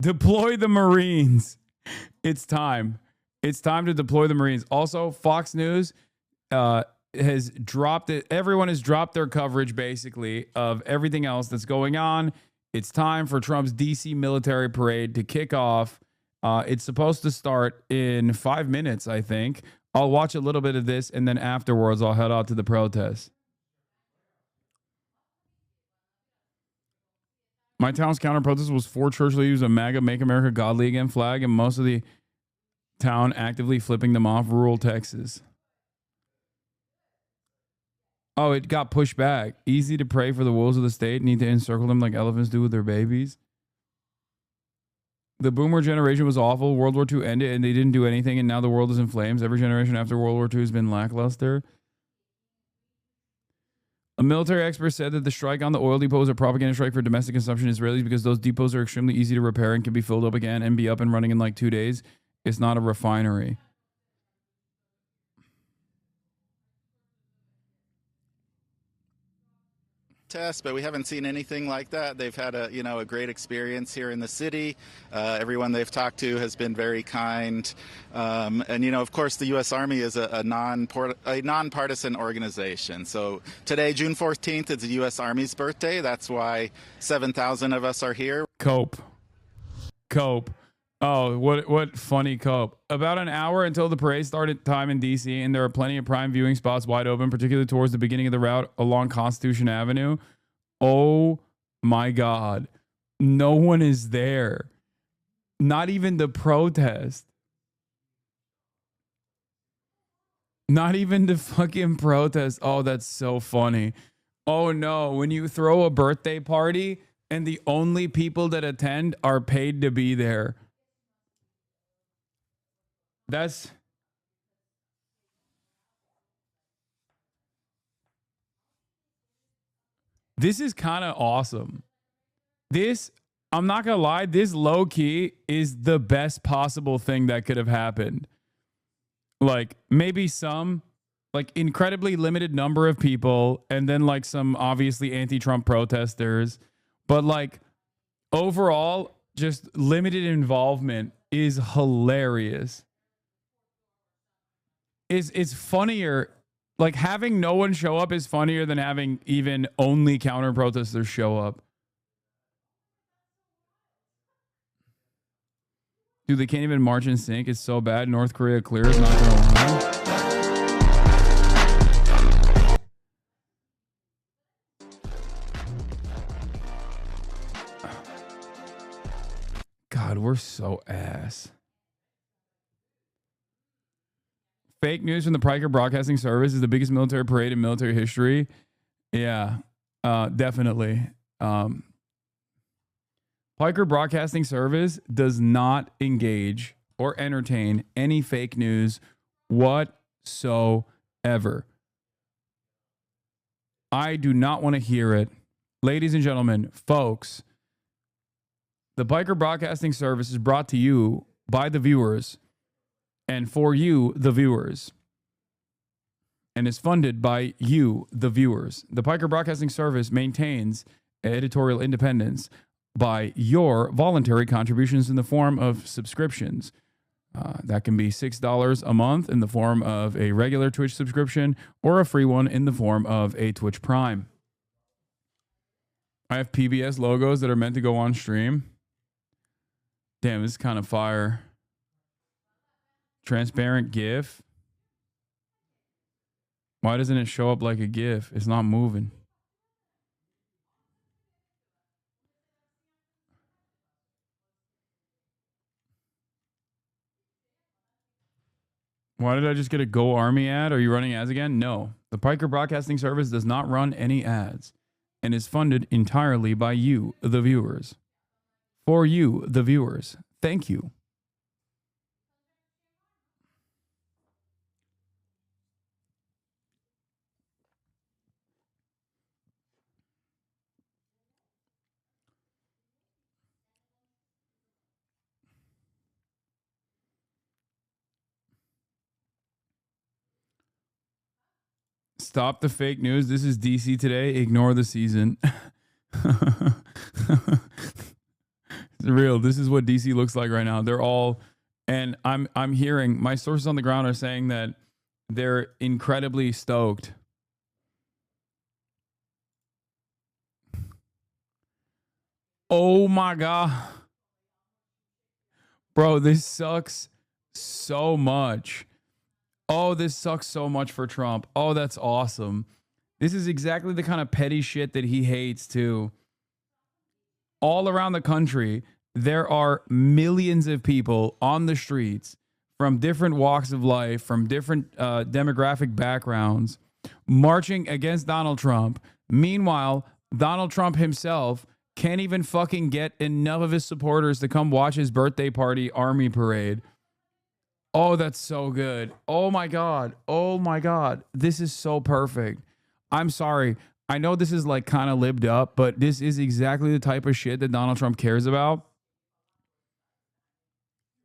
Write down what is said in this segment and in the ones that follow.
Deploy the Marines. It's time. It's time to deploy the Marines. Also, Fox News has dropped it. Everyone has dropped their coverage, basically, of everything else that's going on. It's time for Trump's D.C. military parade to kick off. It's supposed to start in 5 minutes, I think. I'll watch a little bit of this, and then afterwards, I'll head out to the protest. My town's counter protest was 4 church leaders, a MAGA Make America Godly Again flag, and most of the town actively flipping them off. Rural Texas. Oh, it got pushed back. Easy to pray for the wolves of the state. Need to encircle them like elephants do with their babies. The boomer generation was awful. World War II ended and they didn't do anything, and now the world is in flames. Every generation after World War II has been lackluster. A military expert said that the strike on the oil depot was a propaganda strike for domestic consumption Israelis because those depots are extremely easy to repair and can be filled up again and be up and running in like 2 days. It's not a refinery. Test, but we haven't seen anything like that. They've had a great experience here in the city. Everyone they've talked to has been very kind, and of course the U.S. Army is a nonpartisan organization. So today, June 14th, is the U.S. Army's birthday. That's why 7,000 of us are here. Cope. Oh, what funny cope. About an hour until the parade started time in D.C., and there are plenty of prime viewing spots wide open, particularly towards the beginning of the route along Constitution Avenue. Oh, my God. No one is there. Not even the protest. Not even the fucking protest. Oh, that's so funny. Oh, no. When you throw a birthday party and the only people that attend are paid to be there. This is kind of awesome. I'm not going to lie, this low key is the best possible thing that could have happened. Like maybe some like incredibly limited number of people and then like some obviously anti-Trump protesters, but like overall just limited involvement is hilarious. It's funnier. Like having no one show up is funnier than having even only counter protesters show up. Dude, they can't even march in sync. It's so bad. North Korea clears, not gonna lie. God, we're so ass. Fake news from the Piker Broadcasting Service is the biggest military parade in military history. Yeah, definitely. Piker Broadcasting Service does not engage or entertain any fake news whatsoever. I do not want to hear it. Ladies and gentlemen, folks, the Piker Broadcasting Service is brought to you by the viewers and for you, the viewers, and is funded by you, the viewers. The Piker Broadcasting Service maintains editorial independence by your voluntary contributions in the form of subscriptions. That can be $6 a month in the form of a regular Twitch subscription or a free one in the form of a Twitch Prime. I have PBS logos that are meant to go on stream. Damn, this is kind of fire. Transparent GIF. Why doesn't it show up like a GIF? It's not moving. Why did I just get a Go Army ad? Are you running ads again? No. The Piker Broadcasting Service does not run any ads and is funded entirely by you, the viewers. For you, the viewers. Thank you. Stop the fake news. This is DC Today. Ignore the season. It's real. This is what DC looks like right now. They're all, and I'm hearing my sources on the ground are saying that they're incredibly stoked. Oh my God. Bro, this sucks so much. Oh, this sucks so much for Trump. Oh, that's awesome. This is exactly the kind of petty shit that he hates too. All around the country, there are millions of people on the streets from different walks of life, from different demographic backgrounds, marching against Donald Trump. Meanwhile, Donald Trump himself can't even fucking get enough of his supporters to come watch his birthday party army parade. Oh, that's so good. Oh my God. Oh my God. This is so perfect. I'm sorry. I know this is like kind of libbed up, but this is exactly the type of shit that Donald Trump cares about.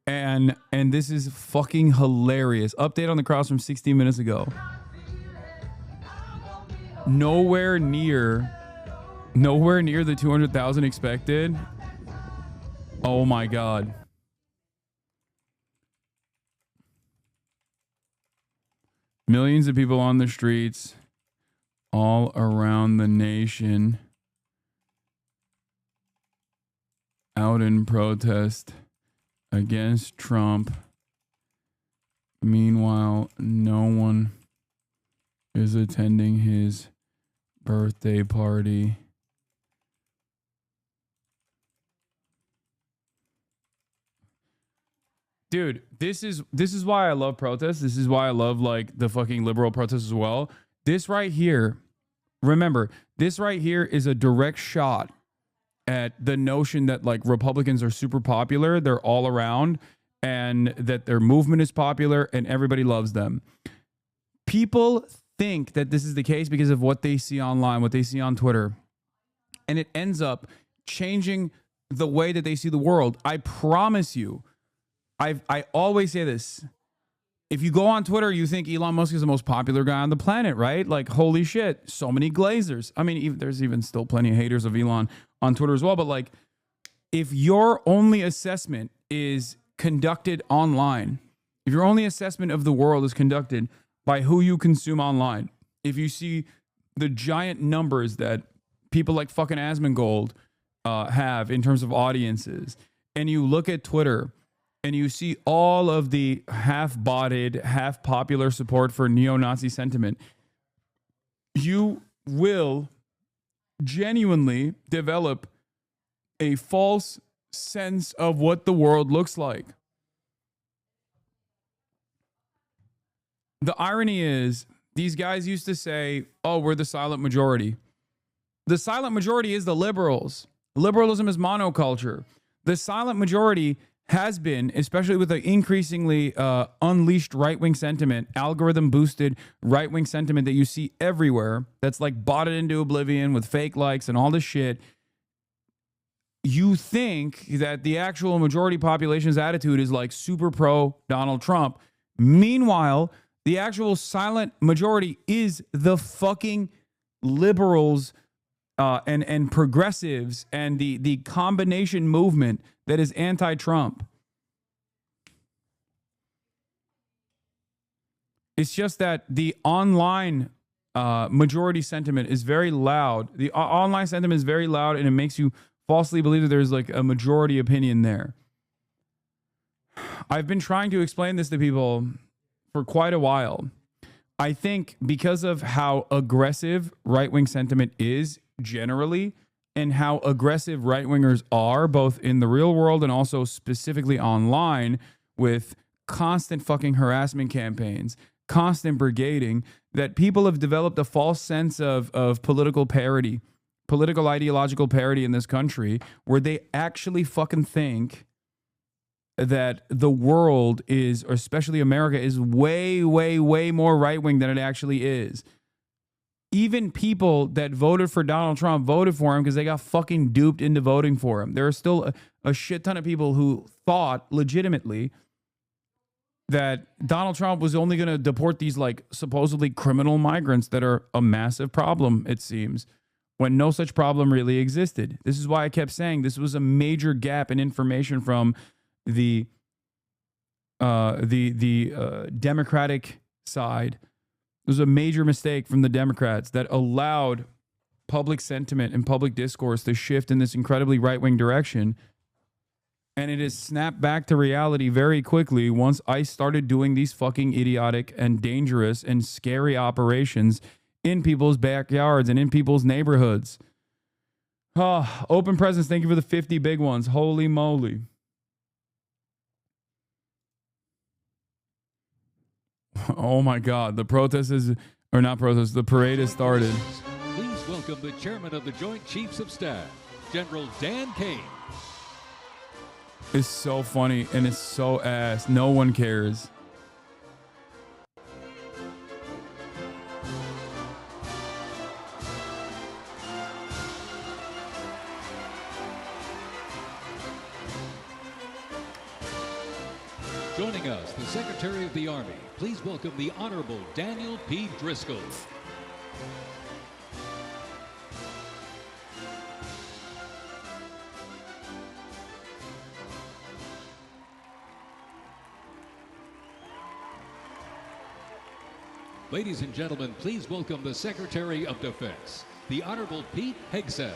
And this is fucking hilarious. Update on the cross from 16 minutes ago. Nowhere near the 200,000 expected. Oh my God. Millions of people on the streets all around the nation out in protest against Trump. Meanwhile, no one is attending his birthday party. Dude, this is why I love protests. This is why I love like the fucking liberal protests as well. This right here, remember, this right here is a direct shot at the notion that like Republicans are super popular, they're all around, and that their movement is popular and everybody loves them. People think that this is the case because of what they see online, what they see on Twitter. And it ends up changing the way that they see the world. I promise you. I always say this. If you go on Twitter, you think Elon Musk is the most popular guy on the planet, right? Like, holy shit, so many glazers. I mean, there's even still plenty of haters of Elon on Twitter as well. But like, if your only assessment is conducted online, if your only assessment of the world is conducted by who you consume online, if you see the giant numbers that people like fucking Asmongold have in terms of audiences, and you look at Twitter, and you see all of the half-botted, half-popular support for neo-Nazi sentiment, you will genuinely develop a false sense of what the world looks like. The irony is, these guys used to say, oh, we're the silent majority. The silent majority is the liberals. Liberalism is monoculture. The silent majority has been, especially with the increasingly unleashed right-wing sentiment, algorithm-boosted right-wing sentiment that you see everywhere, that's like botted into oblivion with fake likes and all this shit. You think that the actual majority population's attitude is like super pro Donald Trump. Meanwhile, the actual silent majority is the fucking liberals and progressives and the combination movement that is anti-Trump. It's just that the online majority sentiment is very loud. The online sentiment is very loud, and it makes you falsely believe that there's like a majority opinion there. I've been trying to explain this to people for quite a while. I think because of how aggressive right-wing sentiment is generally, and how aggressive right-wingers are, both in the real world and also specifically online, with constant fucking harassment campaigns, constant brigading, that people have developed a false sense of political parity, political ideological parity in this country, where they actually fucking think that the world is, or especially America, is way, way, way more right-wing than it actually is. Even people that voted for Donald Trump voted for him because they got fucking duped into voting for him. There are still a shit ton of people who thought legitimately that Donald Trump was only going to deport these like supposedly criminal migrants that are a massive problem, it seems. when no such problem really existed. This is why I kept saying this was a major gap in information from the Democratic side. It was a major mistake from the Democrats that allowed public sentiment and public discourse to shift in this incredibly right-wing direction. And it has snapped back to reality very quickly once ICE started doing these fucking idiotic and dangerous and scary operations in people's backyards and in people's neighborhoods. Oh, Open Presence, thank you for the 50 big ones. Holy moly. Oh my God, the protest is, or not protest, the parade has started. Please welcome the chairman of the Joint Chiefs of Staff, General Dan Kane. It's so funny and it's so ass. No one cares. Joining us, the Secretary of the Army. Please welcome the Honorable Daniel P. Driscoll. Ladies and gentlemen, please welcome the Secretary of Defense, the Honorable Pete Hegseth.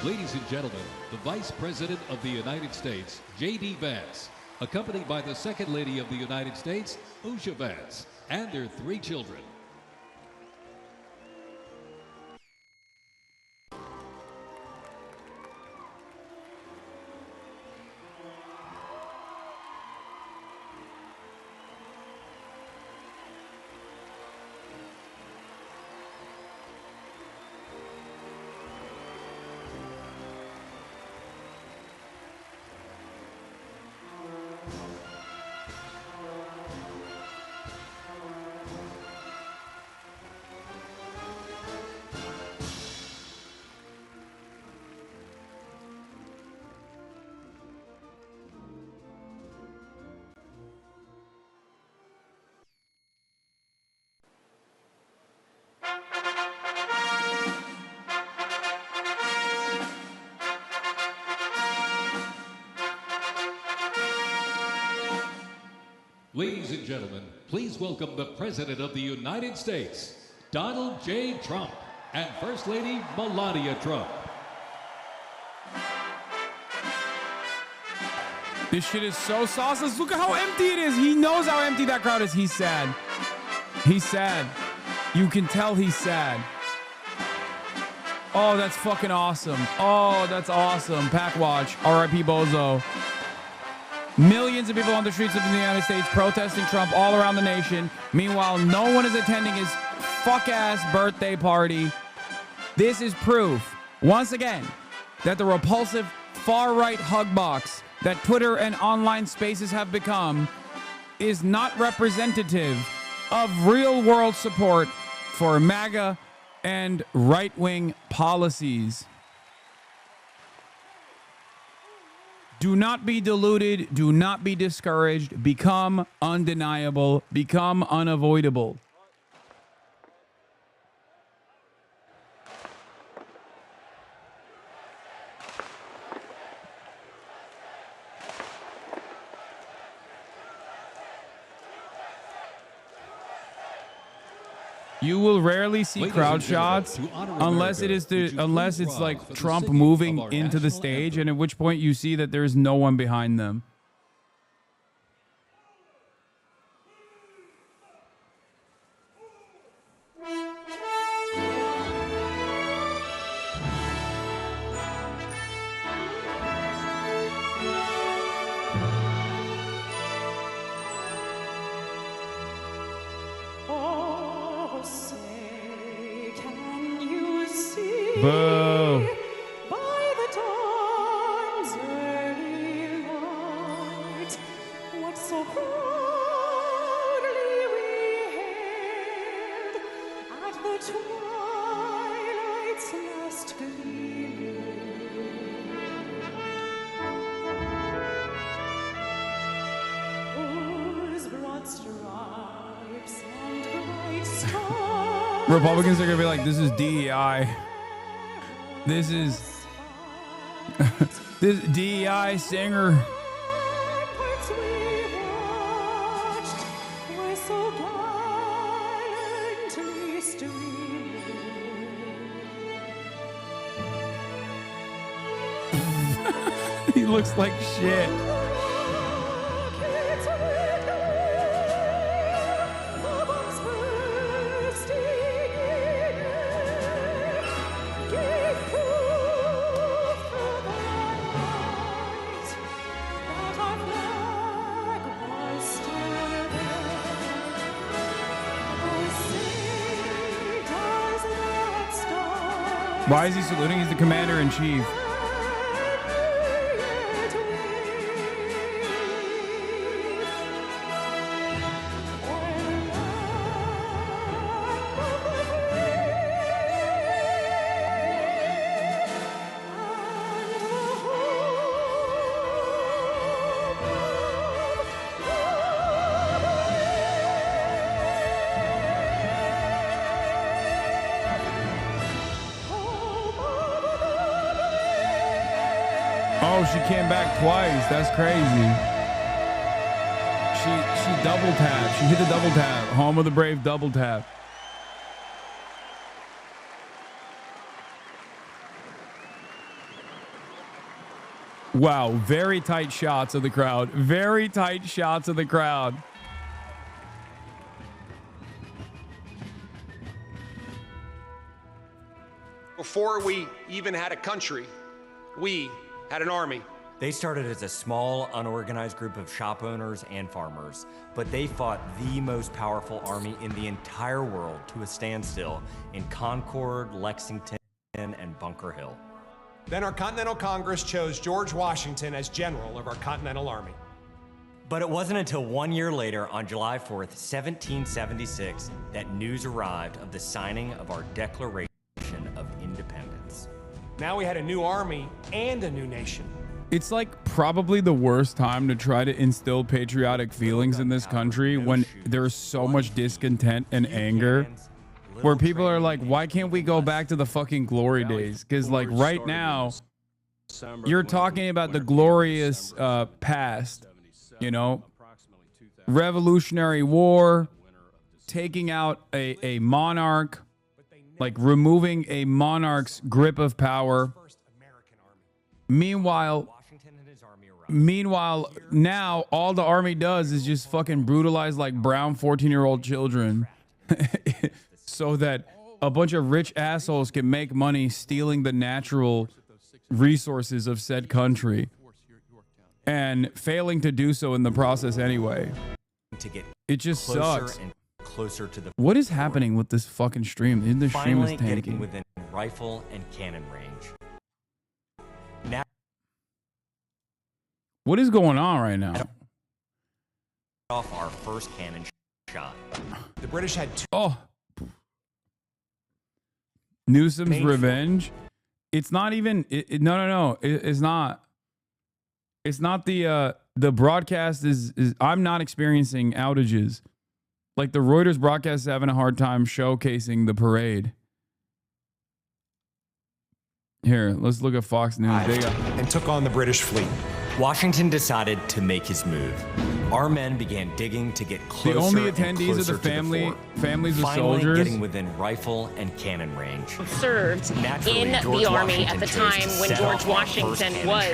Ladies and gentlemen, the Vice President of the United States, J.D. Vance, accompanied by the Second Lady of the United States, Usha Vance, and their 3 children. Ladies and gentlemen, please welcome the President of the United States, Donald J. Trump, and First Lady Melania Trump. This shit is so sauceless. Look at how empty it is. He knows how empty that crowd is. He's sad. He's sad. You can tell he's sad. Oh, that's fucking awesome. Oh, that's awesome. Pack watch. R.I.P. Bozo. Millions of people on the streets of the United States protesting Trump all around the nation. Meanwhile, no one is attending his fuck-ass birthday party. This is proof, once again, that the repulsive far-right hug box that Twitter and online spaces have become is not representative of real-world support for MAGA and right-wing policies. Do not be deluded. Do not be discouraged. Become undeniable. Become unavoidable. You will rarely see crowd shots unless it's like Trump moving into the stage, and at which point you see that there's no one behind them. Boo. Republicans are gonna be like, this is DEI. This is this DEI singer. He looks like shit. Why is he saluting? He's the commander-in-chief. Oh, she came back twice. That's crazy. She double tapped. She hit the double tap. Home of the Brave double tap. Wow, very tight shots of the crowd. Very tight shots of the crowd. Before we even had a country, we had an army. They started as a small, unorganized group of shop owners and farmers, but they fought the most powerful army in the entire world to a standstill in Concord, Lexington, and Bunker Hill. Then our Continental Congress chose George Washington as general of our Continental Army. But it wasn't until 1 year later, on July 4th, 1776, that news arrived of the signing of our Declaration of Independence. Now we had a new army and a new nation. It's like probably the worst time to try to instill patriotic feelings in this country when there's so much discontent and anger, where people are like, why can't we go back to the fucking glory days? Because like right now, you're talking about the glorious past, you know, Revolutionary War, taking out a monarch, like removing a monarch's grip of power. Meanwhile, now all the army does is just fucking brutalize like brown 14-year-old children so that a bunch of rich assholes can make money stealing the natural resources of said country and failing to do so in the process anyway. It just sucks. Closer to the what is happening with this fucking stream? The stream is tanking. Getting within rifle and cannon range. Now, what is going on right now? Off our first cannon shot. The British had two. Oh, Newsom's revenge. It's not even. No. It's not. It's not the broadcast is. I'm not experiencing outages. Like the Reuters broadcast is having a hard time showcasing the parade. Here, let's look at Fox News. And took on the British fleet. Washington decided to make his move. Our men began digging to get closer. The only attendees of the families of soldiers getting within rifle and cannon range. Served in the army at the time when George Washington was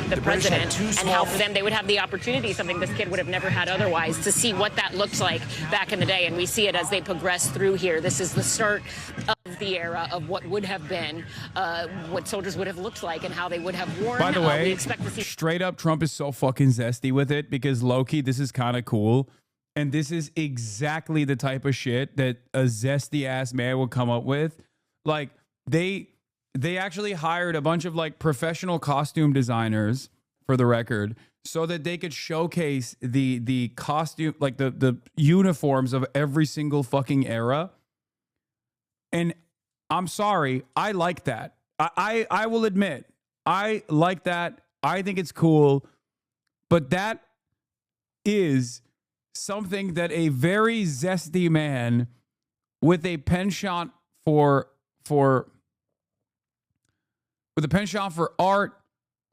the president, and how for them they would have the opportunity, something this kid would have never had otherwise, to see what that looked like back in the day. And we see it as they progress through here. This is the start of the era of what would have been, what soldiers would have looked like, and how they would have worn. By the way, we expect to see straight up, Trump is so fucking zesty with it because low-key, this is kind of cool. And this is exactly the type of shit that a zesty ass man would come up with. Like they actually hired a bunch of like professional costume designers, for the record, so that they could showcase the costume, like the uniforms of every single fucking era. And I'm sorry, I like that. I will admit, I like that. I think it's cool. But that is something that a very zesty man with a penchant for art,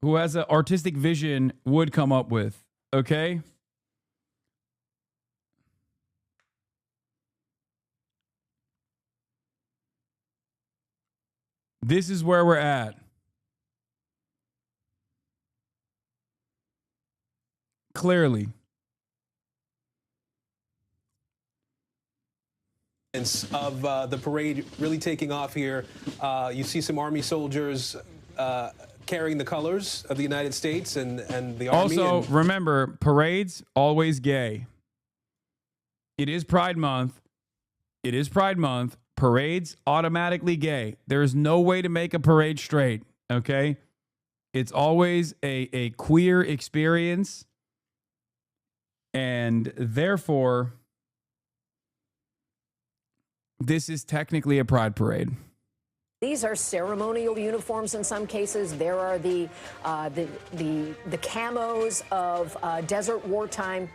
who has an artistic vision, would come up with. Okay? This is where we're at. Clearly. Of the parade really taking off here. You see some Army soldiers carrying the colors of the United States and the Army. Also, remember, parades, always gay. It is Pride Month. It is Pride Month. Parades, automatically gay. There is no way to make a parade straight, okay? It's always a queer experience. And therefore, this is technically a pride parade. These are ceremonial uniforms in some cases. There are the camos of desert wartime.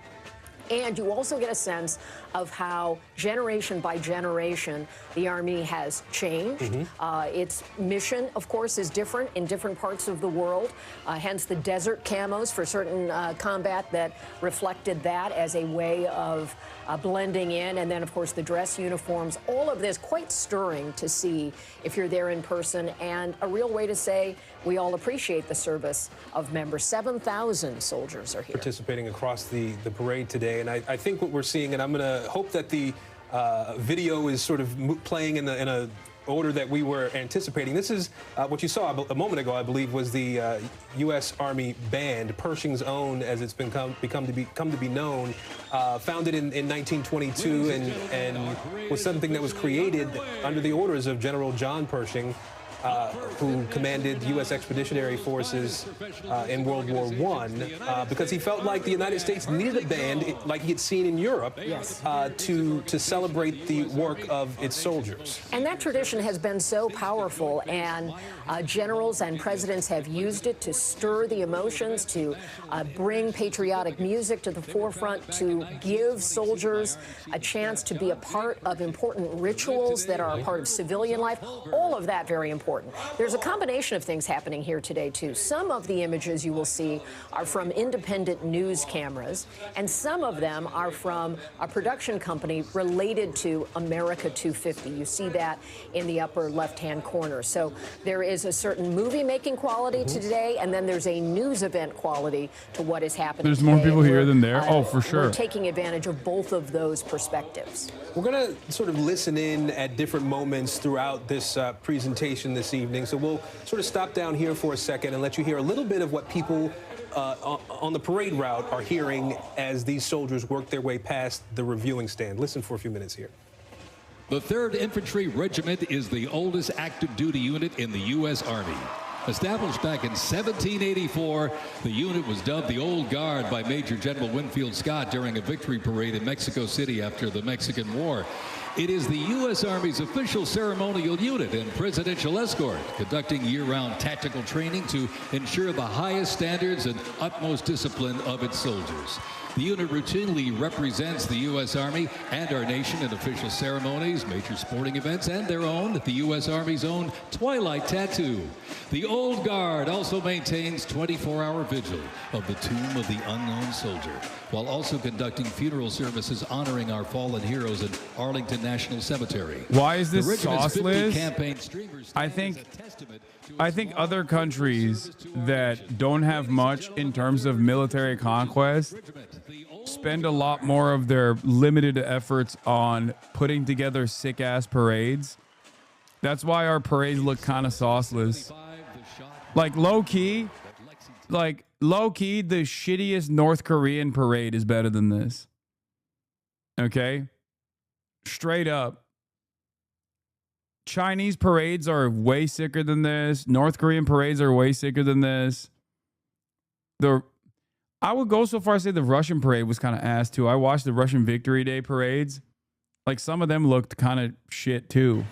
And you also get a sense of how generation by generation the Army has changed. Its mission, of course, is different in different parts of the world, hence the desert camos for certain combat that reflected that as a way of blending in. And then, of course, the dress uniforms. All of this quite stirring to see if you're there in person, and a real way to say we all appreciate the service of members. 7,000 soldiers are here. Participating across the parade today. And I think what we're seeing, and I'm going to hope that the video is sort of playing in a order that we were anticipating. This is what you saw a moment ago, I believe, was the U.S. Army Band, Pershing's own, as it's come to be known, founded in 1922 and was something that was created under the orders of General John Pershing, who commanded U.S. Expeditionary Forces in World War I, because he felt like the United States needed a band, like he had seen in Europe, to celebrate the work of its soldiers. And that tradition has been so powerful, and generals and presidents have used it to stir the emotions, to bring patriotic music to the forefront, to give soldiers a chance to be a part of important rituals that are a part of civilian life. All of that very important. There's a combination of things happening here today, too. Some of the images you will see are from independent news cameras, and some of them are from a production company related to America 250. You see that in the upper left-hand corner. So there is a certain movie-making quality to today, and then there's a news event quality to what is happening There's today. more people here than there. Oh, for sure. We're taking advantage of both of those perspectives. We're going to sort of listen in at different moments throughout this presentation this evening. So we'll sort of stop down here for a second and let you hear a little bit of what people on the parade route are hearing as these soldiers work their way past the reviewing stand. Listen for a few minutes here. The 3rd Infantry Regiment is the oldest active duty unit in the U.S. Army. Established back in 1784, the unit was dubbed the Old Guard by Major General Winfield Scott during a victory parade in Mexico City after the Mexican War. It is the U.S. Army's official ceremonial unit and presidential escort, conducting year-round tactical training to ensure the highest standards and utmost discipline of its soldiers. The unit routinely represents the U.S. Army and our nation in official ceremonies, major sporting events, and their own, the U.S. Army's own Twilight Tattoo. The Old Guard also maintains 24-hour vigil of the Tomb of the Unknown Soldier, while also conducting funeral services honoring our fallen heroes in Arlington National Cemetery. Why is this sauceless? I I think other countries that don't have much in terms of military conquest spend a lot more of their limited efforts on putting together sick-ass parades. That's why our parades look kind of sauceless. Like low-key, the shittiest North Korean parade is better than this. Okay? Straight up. Chinese parades are way sicker than this. North Korean parades are way sicker than this. I would go so far as to say the Russian parade was kind of ass too. I watched the Russian Victory Day parades. Like some of them looked kind of shit too.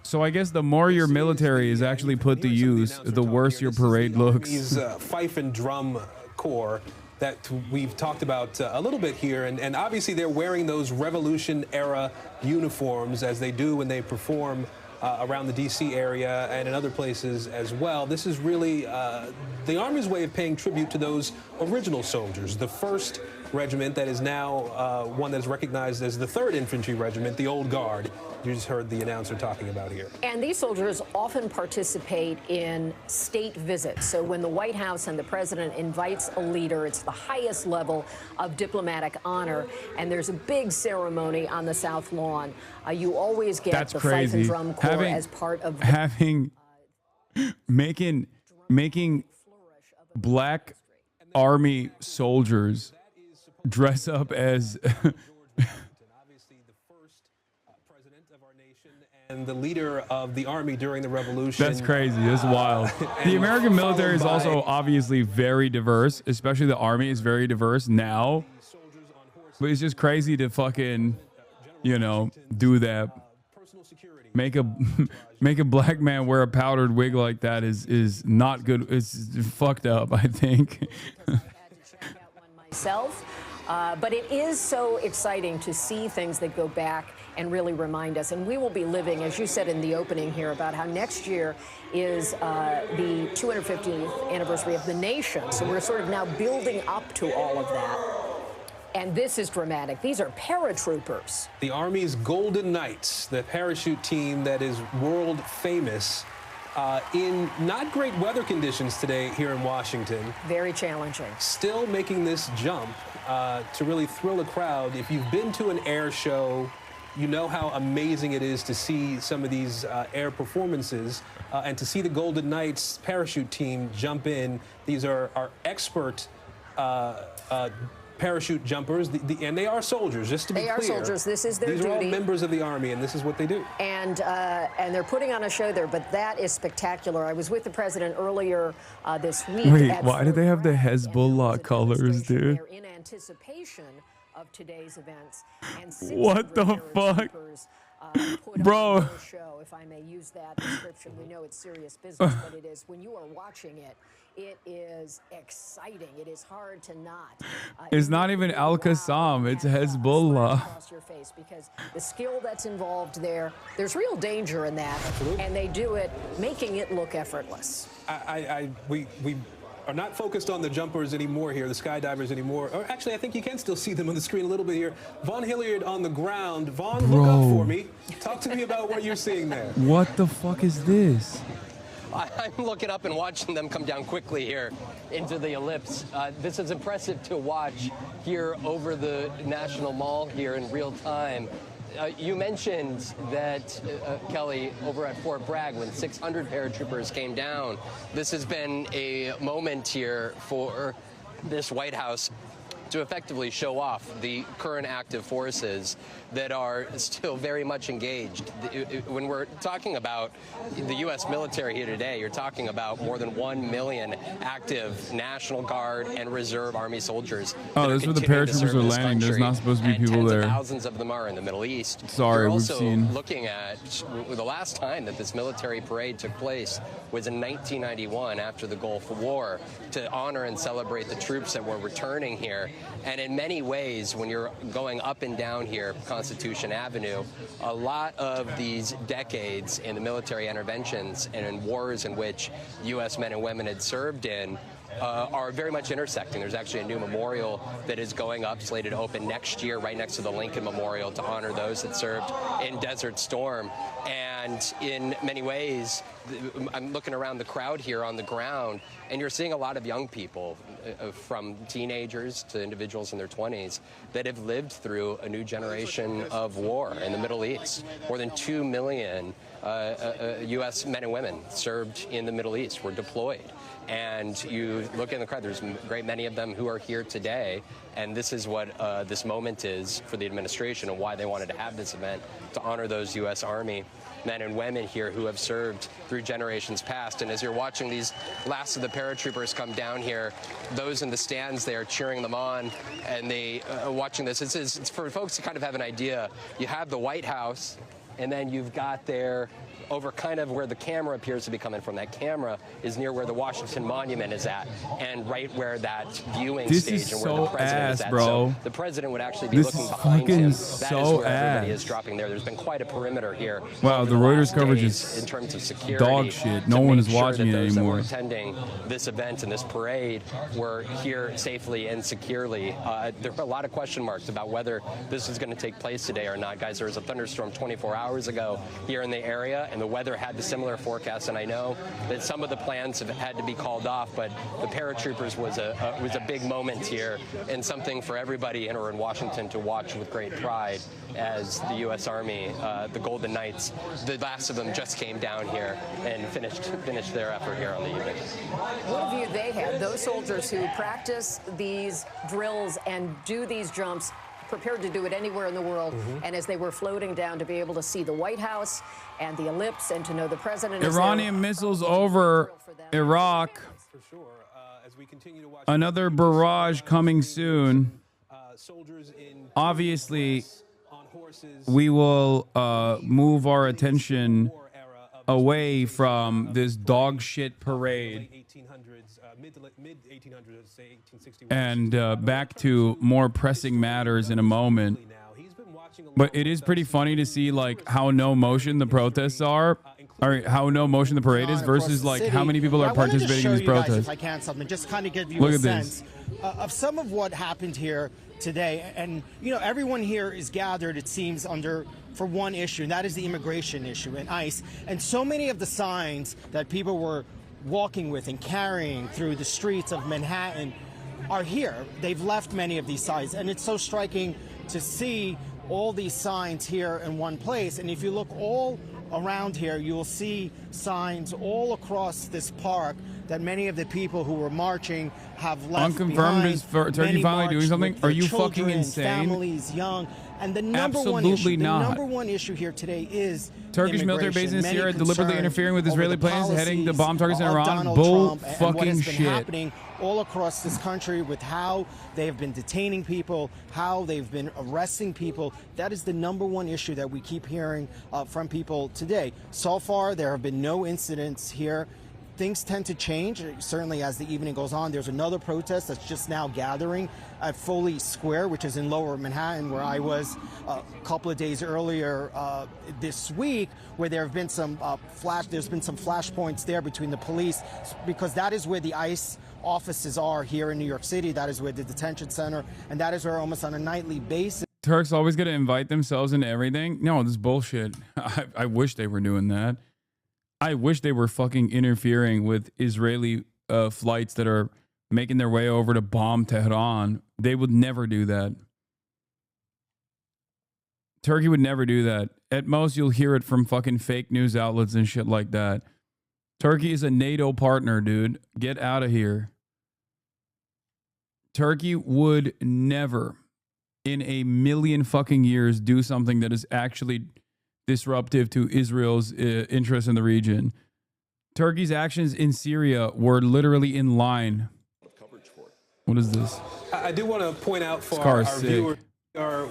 So I guess the more your military is actually put to use, the worse your parade looks. These fife and drum corps that we've talked about a little bit here. And obviously they're wearing those Revolution-era uniforms as they do when they perform around the D.C. area and in other places as well. This is really the Army's way of paying tribute to those original soldiers, the 1st Regiment that is now one that is recognized as the 3rd Infantry Regiment, the Old Guard. You just heard the announcer talking about here. And these soldiers often participate in state visits. So when the White House and the president invites a leader, it's the highest level of diplomatic honor. And there's a big ceremony on the South Lawn. You always get the Fife and Drum Corps as part of making black Army soldiers dress up as and the leader of the Army during the Revolution. That's crazy. That's wild. The American military is also obviously very diverse, especially the Army is very diverse now. But it's just crazy to fucking, you know, do that. Make a black man wear a powdered wig like that is not good. It's fucked up, I think. But it is so exciting to see things that go back and really remind us. And we will be living, as you said in the opening here, about how next year is the 250th anniversary of the nation. So we're sort of now building up to all of that. And this is dramatic. These are paratroopers. The Army's Golden Knights, the parachute team that is world famous. In not great weather conditions today here in Washington. Very challenging. Still making this jump to really thrill a crowd. If you've been to an air show, you know how amazing it is to see some of these air performances and to see the Golden Knights parachute team jump in. These are our expert parachute jumpers, and they are soldiers, just to be clear. They are soldiers. This is their duty. These are all members of the Army, and this is what they do. And they're putting on a show there, but that is spectacular. I was with the president earlier this week. Wait, why do they have the Hezbollah colors, dude? They're in anticipation of today's events. And what the fuck? Bro. Show, if I may use that description. We know it's serious business, but it is. When you are watching it, it is exciting. It is hard to not. It's not even Al-Qassam. It's Hezbollah. Across your face, because the skill that's involved there, there's real danger in that. Absolutely. And they do it, making it look effortless. We are not focused on the jumpers anymore here, the skydivers anymore. Or actually, I think you can still see them on the screen a little bit here. Vaughn Hilliard on the ground. Vaughn, look up for me. Talk to me about what you're seeing there. What the fuck is this? I'm looking up and watching them come down quickly here into the ellipse. This is impressive to watch here over the National Mall here in real time. You mentioned that, Kelly, over at Fort Bragg, when 600 paratroopers came down, this has been a moment here for this White House to effectively show off the current active forces that are still very much engaged. When we're talking about the U.S. military here today, you're talking about more than 1 million active National Guard and Reserve Army soldiers. Oh, that's where the paratroopers are landing. There's not supposed to be people there. Thousands of them are in the Middle East. Sorry, we've seen. Also looking at the last time that this military parade took place was in 1991 after the Gulf War to honor and celebrate the troops that were returning here. And in many ways, when you're going up and down here, Constitution Avenue, a lot of these decades in the military interventions and in wars in which U.S. men and women had served in are very much intersecting. There's actually a new memorial that is going up, slated to open next year, right next to the Lincoln Memorial, to honor those that served in Desert Storm. And in many ways, I'm looking around the crowd here on the ground, and you're seeing a lot of young people, from teenagers to individuals in their 20s, that have lived through a new generation of war in the Middle East. More than 2 million U.S. men and women served in the Middle East, were deployed. And you look in the crowd, there's a great many of them who are here today, and this is what this moment is for the administration and why they wanted to have this event, to honor those U.S. Army men and women here who have served through generations past. And as you're watching these last of the paratroopers come down here, those in the stands, they are cheering them on, and they watching this. It's for folks to kind of have an idea. You have the White House, and then you've got their over kind of where the camera appears to be coming from. That camera is near where the Washington Monument is at, and right where that viewing stage and where the president is at. Bro. So the president would actually be looking behind him. That is where everybody is dropping there. There's been quite a perimeter here. Wow, the Reuters coverage is in terms of security, dog shit. No one is watching it those anymore. That were attending this event and this parade were here safely and securely. There were a lot of question marks about whether this is going to take place today or not, guys. There was a thunderstorm 24 hours ago here in the area, and the weather had the similar forecast. And I know that some of the plans have had to be called off, but the paratroopers was a big moment here and something for everybody in or in Washington to watch with great pride as the U.S. Army, the Golden Knights, the last of them just came down here and finished their effort here on the evening. What view they had, those soldiers who practice these drills and do these jumps, prepared to do it anywhere in the world, and as they were floating down to be able to see the White House and the ellipse and to know the president. Iranian missiles over Iraq. Another barrage coming soon. Obviously, we will move our attention away from this dog shit parade and back to more pressing matters in a moment. But it is pretty funny to see like how no motion the protests are, or how no motion the parade is, versus like how many people are participating in these protests. If I can, something just kind of give you Look a at sense this. Of some of what happened here today. And you know, everyone here is gathered, it seems, for one issue, and that is the immigration issue and ICE. And so many of the signs that people were walking with and carrying through the streets of Manhattan are here. They've left many of these signs, and it's so striking to see all these signs here in one place. And if you look all around here, you will see signs all across this park that many of the people who were marching have left Unconfirmed behind. is Turkey finally doing something? Are you children, fucking insane? Families, young. And the number Absolutely number one issue here today is Turkish military bases in Syria deliberately interfering with Israeli planes heading to bomb targets in Iran. Donald Bull Trump and fucking what has shit. been happening all across this country with how they have been detaining people, how they've been arresting people. That is the number one issue that we keep hearing from people today. So far, there have been no incidents here. Things tend to change, certainly as the evening goes on. There's another protest that's just now gathering at Foley Square, which is in Lower Manhattan, where I was a couple of days earlier this week, where there have been some there's been some flashpoints there between the police, because that is where the ICE offices are here in New York City. That is where the detention center, and that is where almost on a nightly basis. Turks always going to invite themselves into everything. No, this is bullshit. I wish they were doing that. I wish they were fucking interfering with Israeli flights that are making their way over to bomb Tehran. They would never do that. Turkey would never do that. At most, you'll hear it from fucking fake news outlets and shit like that. Turkey is a NATO partner, dude. Get out of here. Turkey would never, in a million fucking years, do something that is actually disruptive to Israel's interest in the region. Turkey's actions in Syria were literally in line. What is this? I do want to point out for our viewers,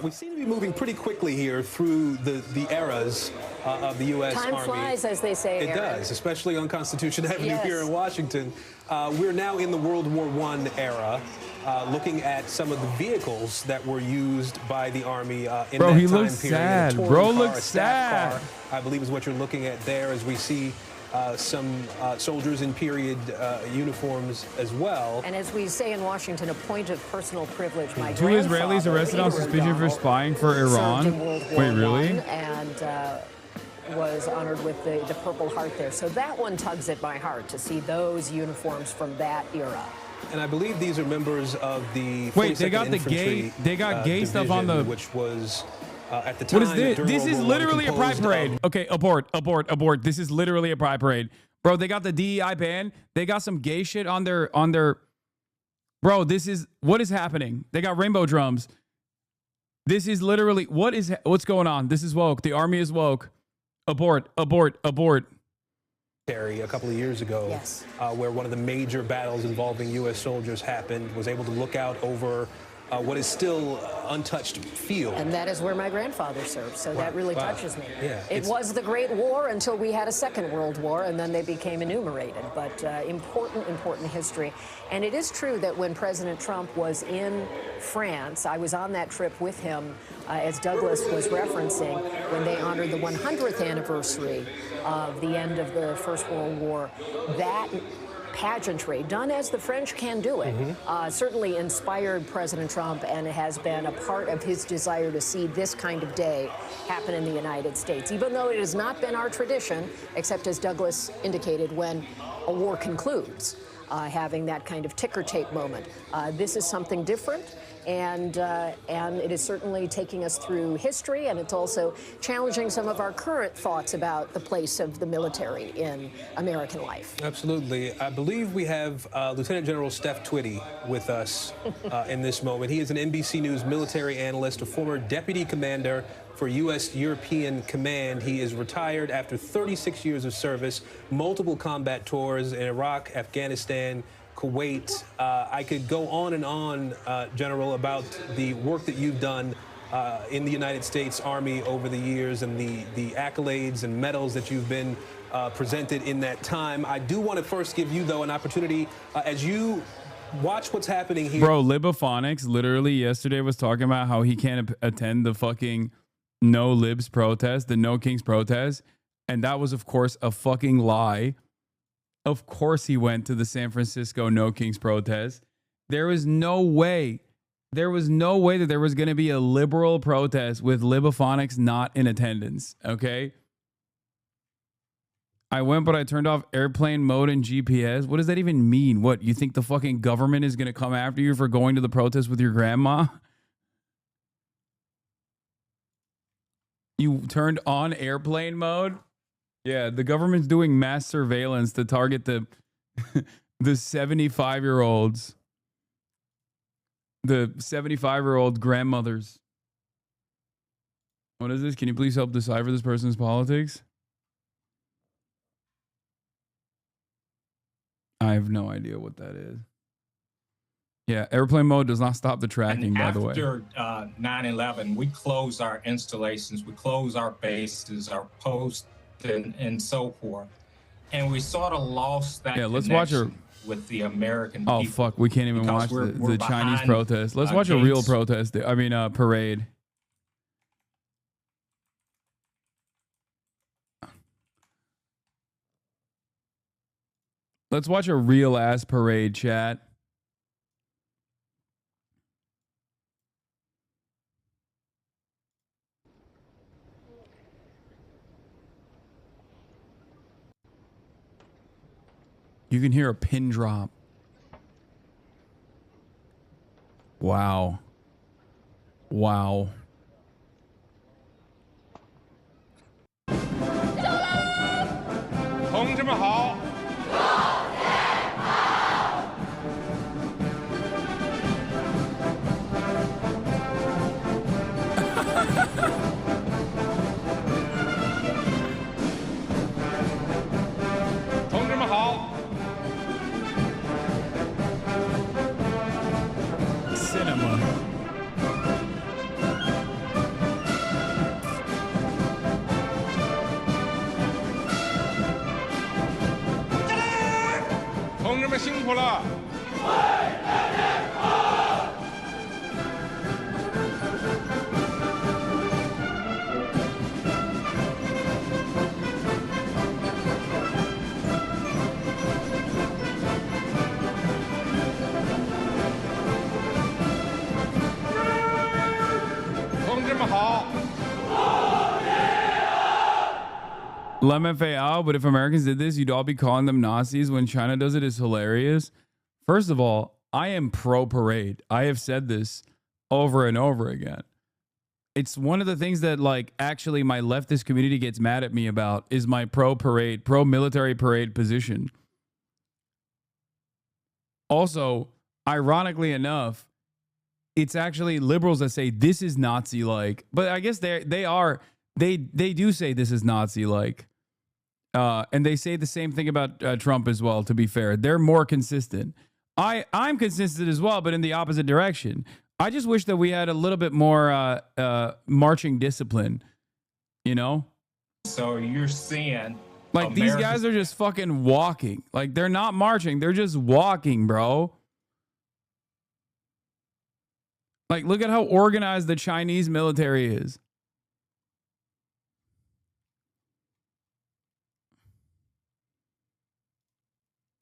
we seem to be moving pretty quickly here through the eras of the U.S. Army. Time flies, as they say. It does, especially on Constitution Avenue here in Washington. We're now in the World War I era, looking at some of the vehicles that were used by the Army in that time period. Bro, he looks sad. Bro looks sad. Car, I believe is what you're looking at there, as we see some soldiers in period uniforms as well. And as we say in Washington, a point of personal privilege. My Two Israelis arrested on suspicion for spying for Iran. Wait, really? And was honored with the Purple Heart there. So that one tugs at my heart to see those uniforms from that era. And I believe these are members of the Wait, they got the gay, gay stuff on the, which was at the time. What is this? This is literally a pride parade. Okay, abort. This is literally a pride parade, bro. They got the DEI band. They got some gay shit on their. Bro, this is what is happening. They got rainbow drums. This is literally what's going on. This is woke. The Army is woke. Abort. A couple of years ago, where one of the major battles involving U.S. soldiers happened, was able to look out over what is still untouched field. And that is where my grandfather served, so that really touches me. Yeah, it was the Great War until we had a Second World War, and then they became enumerated. But important history. And it is true that when President Trump was in France, I was on that trip with him, as Douglas was referencing, when they honored the 100th anniversary of the end of the First World War. That pageantry, done as the French can do it, certainly inspired President Trump, and it has been a part of his desire to see this kind of day happen in the United States, even though it has not been our tradition, except as Douglas indicated, when a war concludes, having that kind of ticker tape moment. This is something different. And it is certainly taking us through history, and it's also challenging some of our current thoughts about the place of the military in American life. Absolutely. I believe we have Lieutenant General Steph Twitty with us in this moment. He is an NBC News military analyst, a former deputy commander for U.S. European Command. He is retired after 36 years of service, multiple combat tours in Iraq, Afghanistan, Kuwait. I could go on and on, General, about the work that you've done in the United States Army over the years and the accolades and medals that you've been presented in that time. I do want to first give you, though, an opportunity as you watch what's happening here. Bro, Libophonics literally yesterday was talking about how he can't attend the fucking No Libs protest, the No Kings protest. And that was, of course, a fucking lie. Of course he went to the San Francisco No Kings protest. There was no way that there was going to be a liberal protest with Libophonics not in attendance, okay? I went, but I turned off airplane mode and GPS. What does that even mean? What, you think the fucking government is going to come after you for going to the protest with your grandma? You turned on airplane mode? Yeah, the government's doing mass surveillance to target the 75-year-olds, the 75-year-old grandmothers. What is this? Can you please help decipher this person's politics? I have no idea what that is. Yeah, airplane mode does not stop the tracking, by the way. After 9/11, we closed our installations, we closed our bases, our posts, and so forth, and we sort of lost that. Yeah, let's watch with the American people. Oh fuck, we can't even watch the Chinese protest. Let's watch a real protest. I mean, parade. Let's watch a real ass parade, chat. You can hear a pin drop. Wow. Wow. Cinema. LMFAO, but if Americans did this, you'd all be calling them Nazis. When China does it, it's hilarious. First of all, I am pro-parade. I have said this over and over again. It's one of the things that, like, actually my leftist community gets mad at me about is my pro-parade, pro-military parade position. Also, ironically enough, it's actually liberals that say this is Nazi-like. But I guess they do say this is Nazi-like. And they say the same thing about Trump as well, to be fair. They're more consistent. I'm consistent as well, but in the opposite direction. I just wish that we had a little bit more marching discipline, you know? So you're seeing like these guys are just fucking walking. Like they're not marching, they're just walking, bro. Like look at how organized the Chinese military is.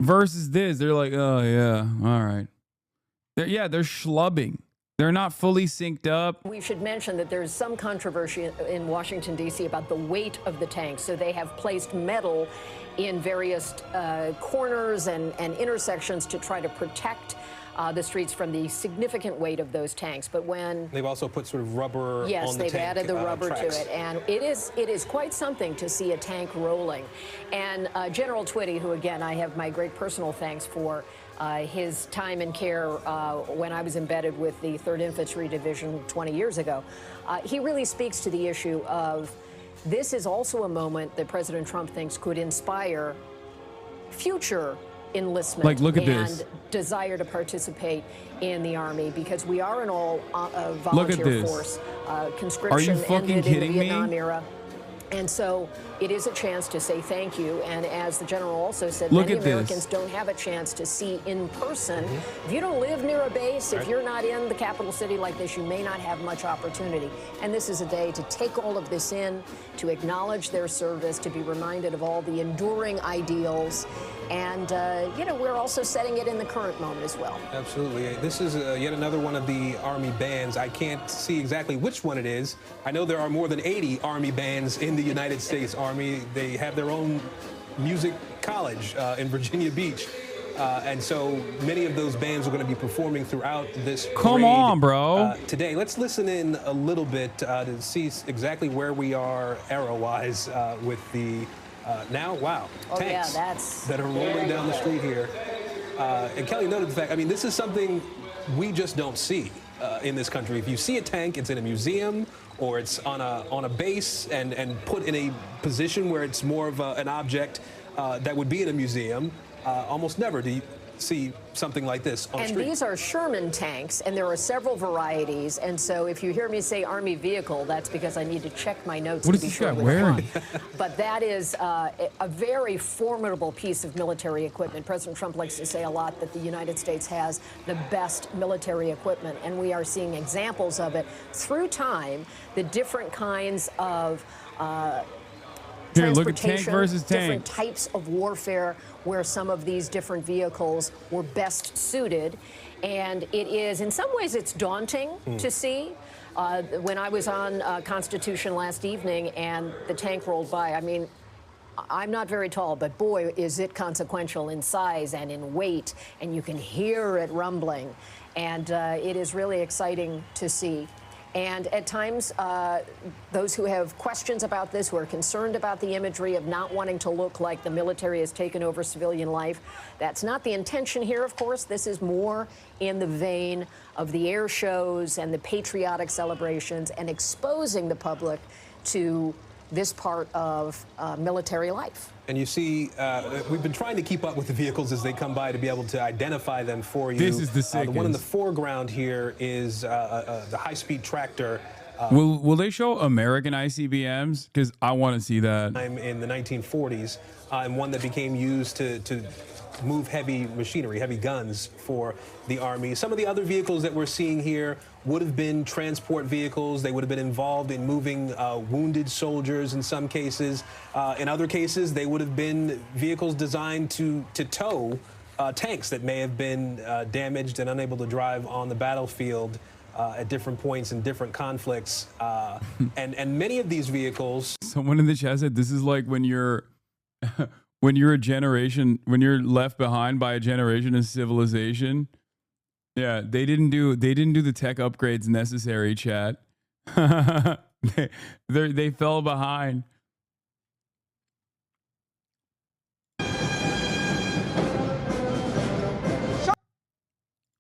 Versus this, they're like, oh yeah, all right. They're schlubbing. They're not fully synced up. We should mention that there's some controversy in Washington, D.C. about the weight of the tanks. So they have placed metal in various corners and intersections to try to protect the streets from the significant weight of those tanks. But when they've also put sort of rubber on the tank, they've added the rubber tracks to it, and it is quite something to see a tank rolling. And General Twitty, who again I have my great personal thanks for his time and care when I was embedded with the 3rd Infantry Division 20 years ago, he really speaks to the issue of this is also a moment that President Trump thinks could inspire future enlistment like, look at and this. desire to participate in the Army, because we are an all volunteer force. Conscription ended in the Vietnam era. And so it is a chance to say thank you. And as the general also said, many Americans don't have a chance to see in person. If you don't live near a base, if you're not in the capital city like this, you may not have much opportunity. And this is a day to take all of this in, to acknowledge their service, to be reminded of all the enduring ideals. And, you know, we're also setting it in the current moment as well. Absolutely. This is yet another one of the Army bands. I can't see exactly which one it is. I know there are more than 80 Army bands in the United States Army. They have their own music college in Virginia Beach. And so many of those bands are going to be performing throughout this parade. Come on, bro. Today, let's listen in a little bit to see exactly where we are era-wise with the tanks that are rolling down the street here. And Kelly noted the fact, I mean, this is something we just don't see in this country. If you see a tank, it's in a museum or it's on a base and put in a position where it's more of an object that would be in a museum. Almost never do you see something like this on the street. And these are Sherman tanks, and there are several varieties. And so if you hear me say Army vehicle, that's because I need to check my notes to be sure which one. But that is a very formidable piece of military equipment. President Trump likes to say a lot that the United States has the best military equipment, and we are seeing examples of it through time, the different kinds of Here, look at tank versus tank. Different types of warfare where some of these different vehicles were best suited. And it is, in some ways, it's daunting to see. When I was on Constitution last evening and the tank rolled by, I mean, I'm not very tall, but boy, is it consequential in size and in weight, and you can hear it rumbling. And it is really exciting to see. And at times, those who have questions about this, who are concerned about the imagery of not wanting to look like the military has taken over civilian life, that's not the intention here, of course. This is more in the vein of the air shows and the patriotic celebrations and exposing the public to this part of military life. And you see, we've been trying to keep up with the vehicles as they come by to be able to identify them for you. This is the sickest. The one in the foreground here is the high-speed tractor. Will they show American ICBMs? Because I want to see that. In the 1940s, and one that became used to move heavy machinery, heavy guns for the Army. Some of the other vehicles that we're seeing here would have been transport vehicles. They would have been involved in moving wounded soldiers in some cases. In other cases, they would have been vehicles designed to tow tanks that may have been damaged and unable to drive on the battlefield at different points in different conflicts. And many of these vehicles... Someone in the chat said this is like when you're... when you're a generation, when you're left behind by a generation of civilization. Yeah, they didn't do the tech upgrades necessary, chat. they fell behind.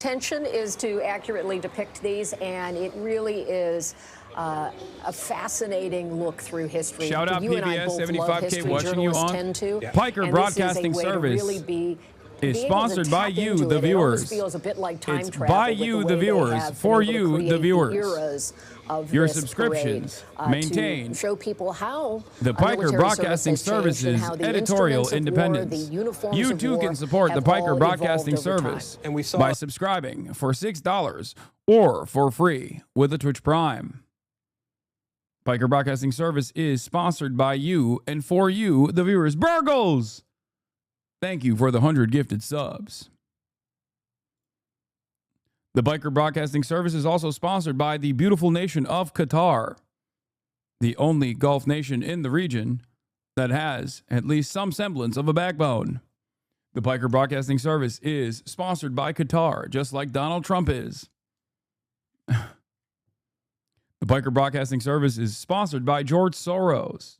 Intention is to accurately depict these, and it really is a fascinating look through history. Shout out you and I PBS both 75K love history. watching you on tend to. Piker and Broadcasting this is a way Service. to really be is Being able to sponsored by tap you, into the it, it almost viewers. feels a bit like time It's travel by with the you, way the they viewers, have for been able to you, the create viewers. eras of Your this subscriptions parade, maintain to show people how the Piker military Broadcasting service has changed and Service's how the editorial instruments of war, independence. the uniforms You of too war can support the have Piker all Broadcasting evolved over time. Service And we saw by subscribing for $6 or for free with a Twitch Prime. Piker Broadcasting Service is sponsored by you and for you, the viewers. Burgles! Thank you for the 100 gifted subs. The Biker Broadcasting Service is also sponsored by the beautiful nation of Qatar, the only Gulf nation in the region that has at least some semblance of a backbone. The Biker Broadcasting Service is sponsored by Qatar, just like Donald Trump is. The Biker Broadcasting Service is sponsored by George Soros.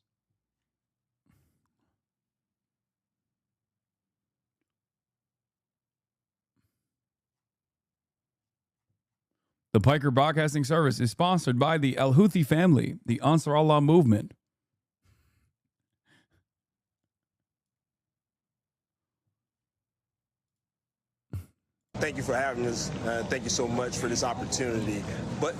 The Piker Broadcasting Service is sponsored by the Al Houthi family, the Ansar Allah movement. Thank you for having us. Thank you so much for this opportunity. But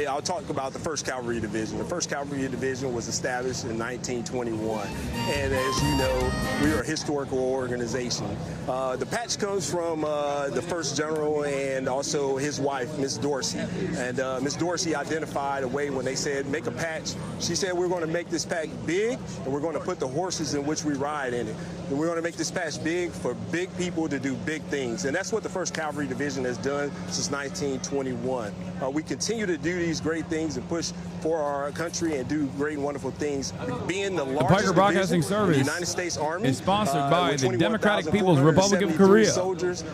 I'll talk about the 1st Cavalry Division. The 1st Cavalry Division was established in 1921. And as you know, we are a historical organization. The patch comes from the 1st General and also his wife, Miss Dorsey. And Miss Dorsey identified a way when they said, make a patch. She said, we're going to make this patch big, and we're going to put the horses in which we ride in it. And we're going to make this patch big for big people to do big things. And that's what the 1st Cavalry Division has done since 1921. We continue to do these great things and push for our country and do great and wonderful things. Being the largest Piker Broadcasting Service in the United States Army is sponsored by the Democratic People's 21,473 Republic of Korea. Soldiers,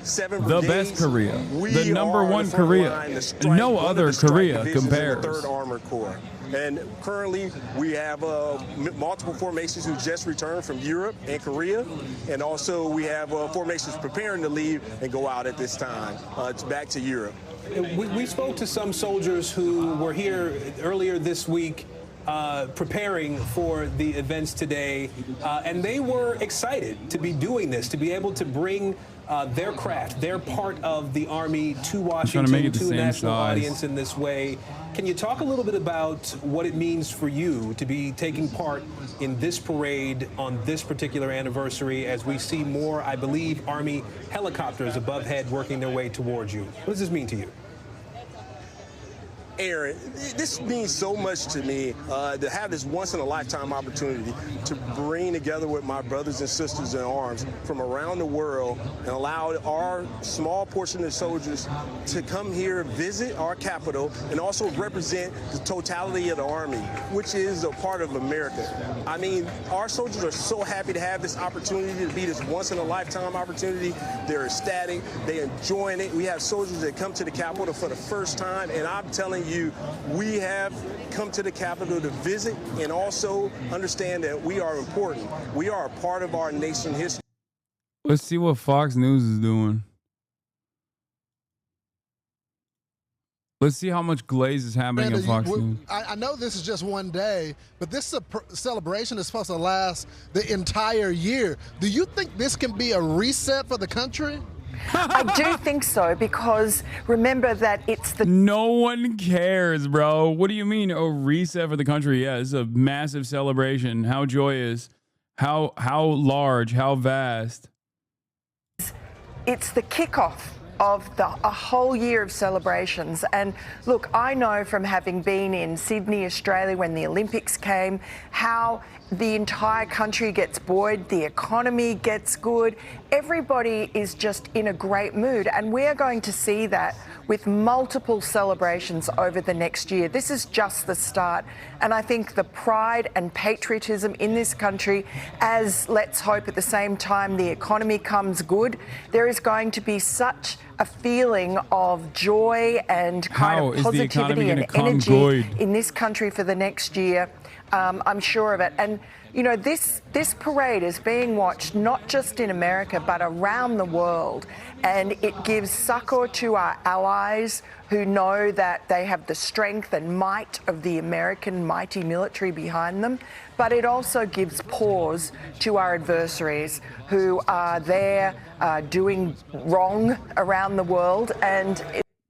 7 The brigades. best Korea. We The number are one the front Korea. line, the strike, No one of other the strike Korea divisions in the compares. 3rd Armored Corps. And currently, we have multiple formations who just returned from Europe and Korea. And also, we have formations preparing to leave and go out at this time back to Europe. We spoke to some soldiers who were here earlier this week preparing for the events today, and they were excited to be doing this, to be able to bring their craft, their part of the Army to Washington, to a national audience in this way. Can you talk a little bit about what it means for you to be taking part in this parade on this particular anniversary as we see more, I believe, Army helicopters above head working their way towards you? What does this mean to you? Aaron, this means so much to me to have this once-in-a-lifetime opportunity to bring together with my brothers and sisters in arms from around the world and allow our small portion of soldiers to come here, visit our capital, and also represent the totality of the Army, which is a part of America. I mean, our soldiers are so happy to have this opportunity to be this once-in-a-lifetime opportunity. They're ecstatic. They're enjoying it. We have soldiers that come to the Capitol for the first time, and I'm telling you, we have come to the Capitol to visit and also understand that we are important. We are a part of our nation history. Let's see what Fox News is doing. Let's see how much glaze is happening on Fox News. I know this is just one day, but this celebration is supposed to last the entire year. Do you think this can be a reset for the country? I do think so, because remember that it's the... No one cares, bro. What do you mean a reset for the country? Yeah, it's a massive celebration. How joyous, how large, how vast. It's the kickoff of a whole year of celebrations. And look, I know from having been in Sydney, Australia, when the Olympics came, how the entire country gets buoyed, the economy gets good, everybody is just in a great mood. And we are going to see that with multiple celebrations over the next year. This is just the start. And I think the pride and patriotism in this country, as let's hope at the same time the economy comes good, there is going to be such a feeling of joy and kind of positivity and energy in this country for the next year. I'm sure of it. And, you know, this parade is being watched not just in America, but around the world. And it gives succor to our allies who know that they have the strength and might of the American mighty military behind them. but it also gives pause to our adversaries who are there doing wrong around the world. And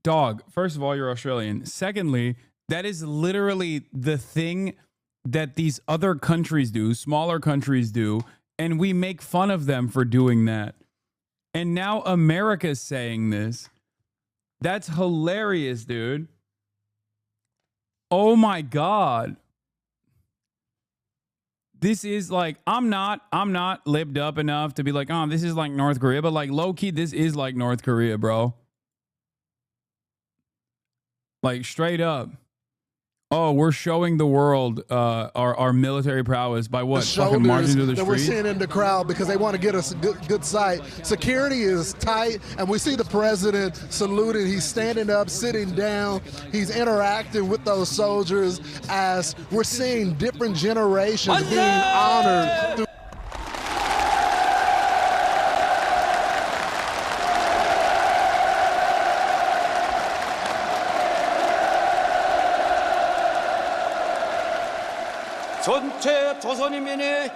dog, first of all, you're Australian. Secondly, that is literally the thing that these other countries do, smaller countries do, and we make fun of them for doing that. And now America's saying this. That's hilarious, dude. Oh my God. This is like, I'm not libbed up enough to be like, oh, this is like North Korea, but like low key, this is like North Korea, bro. Like straight up. Oh, we're showing the world our military prowess by what? Fucking marching through the that streets? We're seeing in the crowd because they want to get us a good sight. Security is tight, and we see the president saluting. He's standing up, sitting down. He's interacting with those soldiers as we're seeing different generations being honored through 전체 조선인민의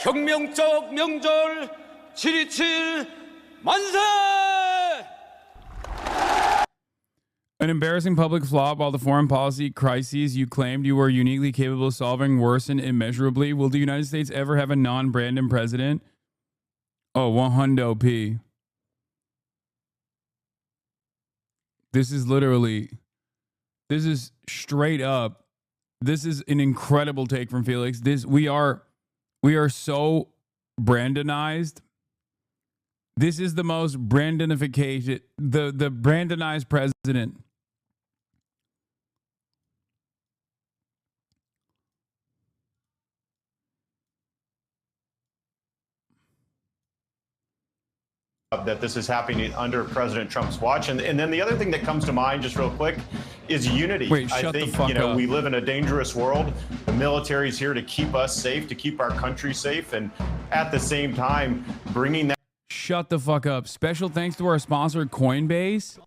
혁명적 명절 7.27 만세! An embarrassing public flop while the foreign policy crises you claimed you were uniquely capable of solving worsen immeasurably. Will the United States ever have a non-Brandon president? Oh, 100 P. This is straight up. This is an incredible take from Felix. We are so Brandonized. This is the most Brandonification, the Brandonized president. That this is happening under President Trump's watch. And then the other thing that comes to mind, just real quick, is unity. Wait, I shut the think, fuck up. We live in a dangerous world. The military is here to keep us safe, to keep our country safe, and at the same time, bringing that. Shut the fuck up. Special thanks to our sponsor, Coinbase.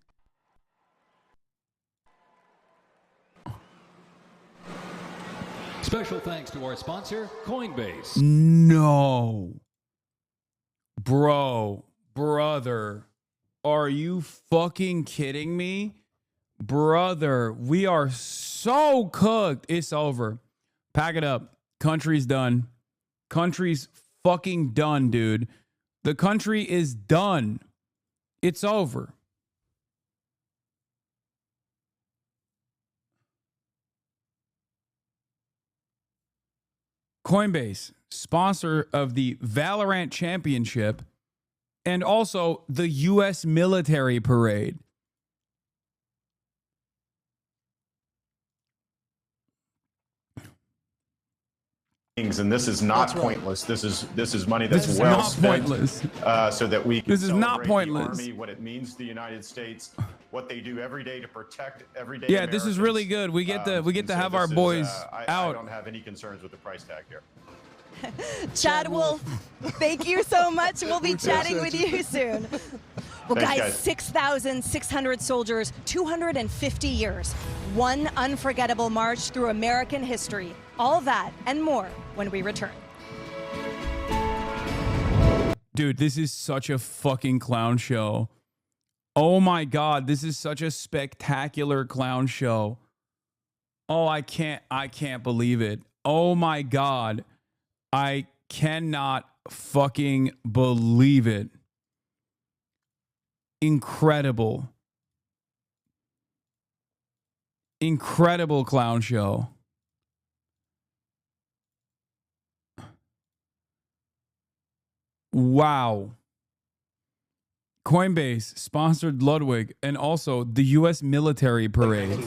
Special thanks to our sponsor, Coinbase. No. Brother, are you fucking kidding me? Brother, we are so cooked. It's over. Pack it up. Country's done. Country's fucking done, dude. The country is done. It's over. Coinbase, sponsor of the Valorant Championship and also the U.S. military parade. And this is not pointless. This is money that's well spent. Pointless. So that we can This is not pointless. The Army, what it means to the United States, what they do every day to protect everyday. Yeah, this is really good. We get to have our boys out. I don't have any concerns with the price tag here. Chad Wolf, thank you so much. We'll be chatting with you soon. Well, Thanks, guys, 6,600 soldiers, 250 years, one unforgettable march through American history. All that and more when we return. Dude, this is such a fucking clown show. Oh my God, this is such a spectacular clown show. Oh, I can't believe it. Oh my God. I cannot fucking believe it. Incredible. Incredible clown show. Wow. Coinbase sponsored Ludwig and also the U.S. military parade.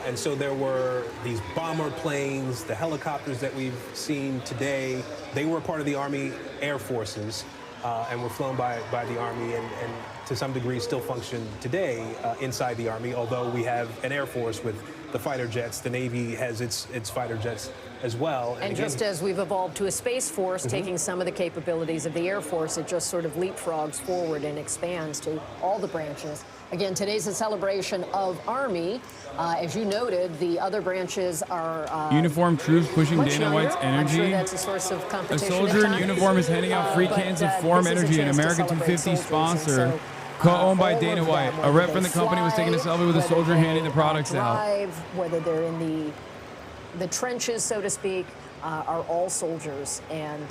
And so there were these bomber planes, the helicopters that we've seen today. They were part of the Army Air Forces and were flown by the Army and to some degree still function today inside the Army, although we have an Air Force with the fighter jets. The Navy has its fighter jets as well. And just as we've evolved to a Space Force, taking some of the capabilities of the Air Force, it just sort of leapfrogs forward and expands to all the branches. Again, today's a celebration of Army. As you noted, the other branches are uniformed troops pushing much Dana younger. White's I'm energy. sure that's a source of A competition. soldier at in uniform is handing out free cans of Form this is a Energy, an chance to American celebrate 250 soldiers. sponsor, And so, co-owned by all Dana of White. them, A whether rep from the they company was taking a fly, selfie with a whether soldier they, handing the products out. drive, whether they're in the trenches, so to speak, are all soldiers. And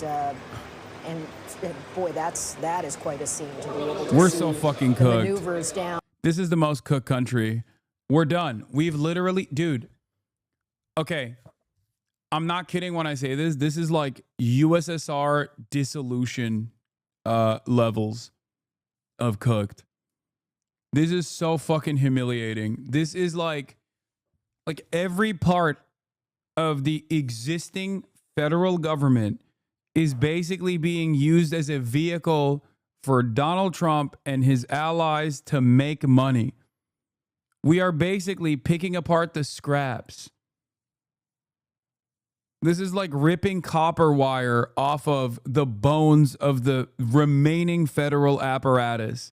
boy, that is quite a scene to be able to We're see so fucking the cooked. maneuvers down. This is the most cooked country. We're done. We've literally, dude. Okay. I'm not kidding when I say this. This is like USSR dissolution levels of cooked. This is so fucking humiliating. This is like every part of the existing federal government is basically being used as a vehicle for Donald Trump and his allies to make money. We are basically picking apart the scraps. This is like ripping copper wire off of the bones of the remaining federal apparatus.